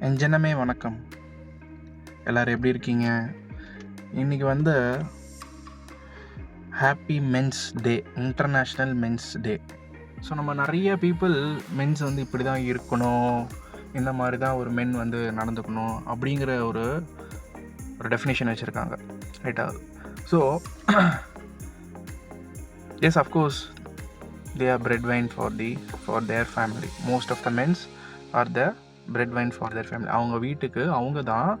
என் ஜனமே வணக்கம். எல்லோரும் எப்படி இருக்கீங்க? இன்றைக்கி happy men's day, international men's day. So நம்ம நிறைய பீப்புள் மென்ஸ் இப்படி தான் இருக்கணும், இந்த மாதிரி தான் ஒரு மென் நடந்துக்கணும் அப்படிங்கிற ஒரு டெஃபினேஷன் வச்சுருக்காங்க, ரைட்டா? So yes, of course they are breadwine for their family. Most of the men's are the breadwine for their family. அவங்க வீட்டுக்கு அவங்க தான்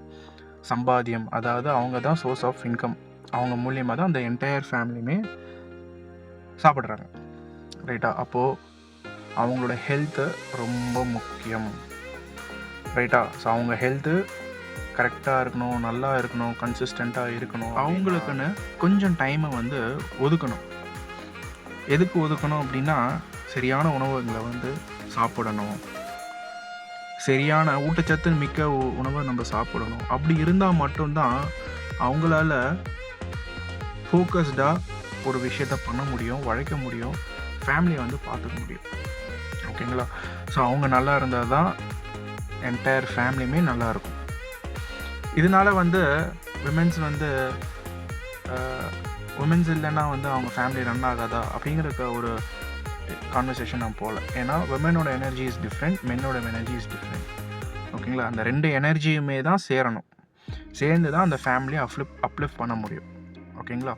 சம்பாத்தியம், அதாவது அவங்க தான் சோர்ஸ் ஆஃப் இன்கம். அவங்க மூலியமாக தான் அந்த என்டையர் ஃபேமிலியுமே சாப்பிட்றாங்க, ரைட்டா? அப்போது அவங்களோட ஹெல்த்து ரொம்ப முக்கியம், ரைட்டா? ஸோ அவங்க ஹெல்த்து கரெக்டாக இருக்கணும், நல்லா இருக்கணும், கன்சிஸ்டண்ட்டாக இருக்கணும். அவங்களுக்குன்னு கொஞ்சம் டைமை ஒதுக்கணும். எதுக்கு ஒதுக்கணும் அப்படின்னா, சரியான உணவுகளை சாப்பிடணும், சரியான ஊட்டச்சத்து மிக்க உணவை நம்ம சாப்பிடணும். அப்படி இருந்தால் மட்டும்தான் அவங்களால ஃபோக்கஸ்டாக ஒரு விஷயத்த பண்ண முடியும், உழைக்க முடியும், ஃபேமிலியை பார்த்துக்க முடியும், ஓகேங்களா? ஸோ அவங்க நல்லா இருந்தால் தான் என்டையர் ஃபேமிலியுமே நல்லாயிருக்கும். இதனால் விமென்ஸ் உமன்ஸ் இல்லைன்னா அவங்க ஃபேமிலி ரன் ஆகாதா அப்படிங்கிற ஒரு கான்வர்சேஷன் நான் போகல. ஏன்னா விமனோட எனர்ஜி இஸ் டிஃப்ரெண்ட், மென்னோட எனர்ஜி இஸ் டிஃப்ரெண்ட், ஓகேங்களா? அந்த ரெண்டு எனர்ஜியுமே தான் சேரணும், சேர்ந்து தான் அந்த ஃபேமிலியை அப்லிஃப்ட் பண்ண முடியும், ஓகேங்களா?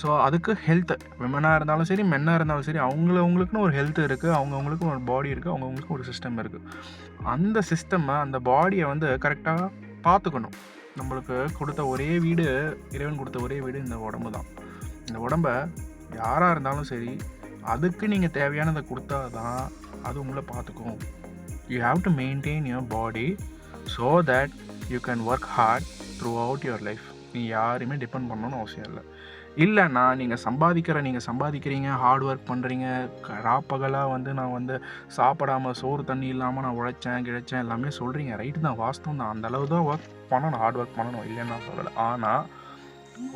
ஸோ அதுக்கு ஹெல்த்து, விமனாக இருந்தாலும் சரி, மென்னாக இருந்தாலும் சரி, அவங்களுக்குன்னு ஒரு ஹெல்த் இருக்குது, அவங்கவுங்களுக்கும் ஒரு பாடி இருக்குது, அவங்கவுங்களுக்கும் ஒரு சிஸ்டம் இருக்குது. அந்த சிஸ்டம்மை, அந்த பாடியை கரெக்டாக பார்த்துக்கணும். நம்மளுக்கு கொடுத்த ஒரே வீடு, இறைவன் கொடுத்த ஒரே வீடு இந்த உடம்பு தான். இந்த உடம்பை யாராக இருந்தாலும் சரி, அதுக்கு நீங்கள் தேவையானதை கொடுத்தா தான் அது உங்களை பார்த்துக்கும். You have to maintain your body so that you can work hard through out your life. நீ யாரையுமே டிபெண்ட் பண்ணணும்னு அவசியம் இல்லை. இல்லைன்னா நீங்கள் சம்பாதிக்கிறீங்க, ஹார்ட் ஒர்க் பண்ணுறீங்க, ராப்பகலாக நான் சாப்பிடாமல் சோறு தண்ணி இல்லாமல் நான் கிழச்சேன் எல்லாமே சொல்கிறீங்க, ரைட்டு தான், வாஸ்தவம் தான். அந்தளவு தான் ஒர்க் பண்ணணும், ஹார்ட் ஒர்க் பண்ணணும், இல்லைன்னு நான் சொல்லலை. ஆனால்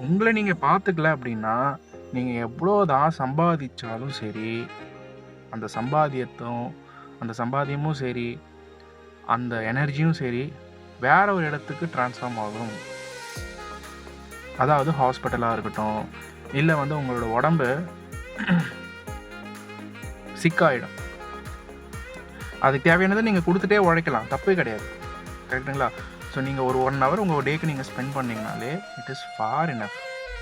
உங்களை நீங்கள் பார்த்துக்கல அப்படின்னா, நீங்கள் எவ்வளோ தான் சம்பாதிச்சாலும் சரி, அந்த சம்பாத்தியமும் சரி, அந்த எனர்ஜியும் சரி, வேற ஒரு இடத்துக்கு ட்ரான்ஸ்ஃபார்ம் ஆகும். அதாவது ஹாஸ்பிட்டலாக இருக்கட்டும், இல்லை உங்களோட உடம்பு சிக்காயிடும். அதுக்கு தேவையானதை நீங்கள் கொடுத்துட்டே உழைக்கலாம், தப்பே கிடையாது, கரெக்டுங்களா? ஸோ நீங்கள் ஒரு 1 hour உங்கள் டேக்கு நீங்கள் ஸ்பெண்ட் பண்ணிங்கனாலே இட் இஸ் ஃபார் இனஃப்,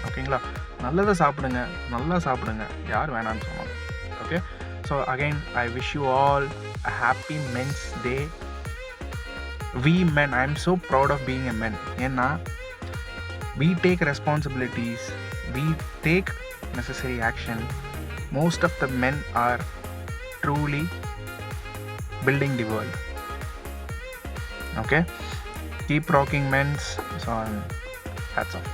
ஓகேங்களா? நல்லதை சாப்பிடுங்க, நல்லா சாப்பிடுங்க, யார் வேணான்னு சொன்னாலும், okay? So again I wish you all a happy men's day. We men, I am so proud of being a men. ஏன்னா we take responsibilities, we take necessary action. Most of the men are truly building the world, okay? Keep rocking, men's. So that's all.